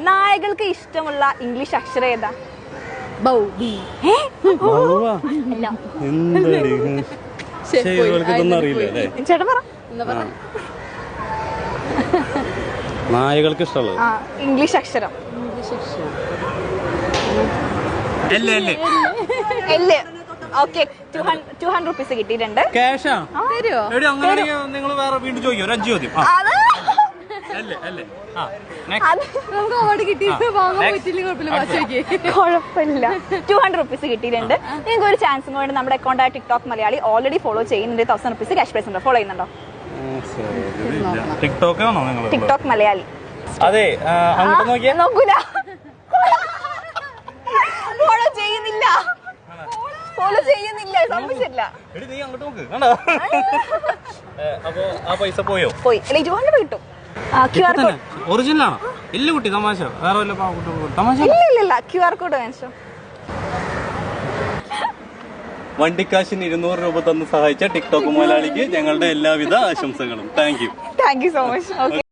നായകൾക്ക് ഇഷ്ടമുള്ള ഇംഗ്ലീഷ് അക്ഷരം ഏതാ? ചേട്ടൻ പറ. നായകൾക്ക് ഇഷ്ടമുള്ളത് ഇംഗ്ലീഷ് അക്ഷരം ഓക്കെ. 200 റുപ്പീസ് കിട്ടിയിട്ടുണ്ട്. നിങ്ങൾ വേറെ വീണ്ടും ചോദിക്കും ഒരു 5 ചോദ്യം. കുഴപ്പമില്ല. 200 റുപ്പീസ് കിട്ടിയിട്ടുണ്ട്. നിങ്ങൾക്ക് ഒരു ചാൻസും കൊണ്ട് നമ്മുടെ അക്കൗണ്ടായ ടിക്ടോക്ക് മലയാളി ഓൾറെഡി ഫോളോ ചെയ്യുന്നുണ്ട്. 1000 റുപ്പീസ് ക്യാഷ് പ്രൈസ് ഉണ്ട്. ഫോളോ ചെയ്യുന്നുണ്ടോ? ടിക്ടോക്ക് മലയാളി. അതെ, നോക്കൂല. ഫോളോ ചെയ്യുന്നില്ല. ഫോളോ ചെയ്യുന്നില്ല. സംഭവിച്ചില്ല. പൈസ പോയോ? പോയി. 200 കിട്ടും. ഒറിജിനൽ ആണോ? ഇല്ല കുട്ടി, തമാശ. വേറെ തമാശ ഇല്ല. QR കോഡ് വാങ്ങിച്ചോ. വണ്ടിക്കാശിന് 200 രൂപ തന്ന് സഹായിച്ച ടിക്ടോക്ക് മലയാളിക്ക് ഞങ്ങളുടെ എല്ലാവിധ ആശംസകളും. Thank you so much.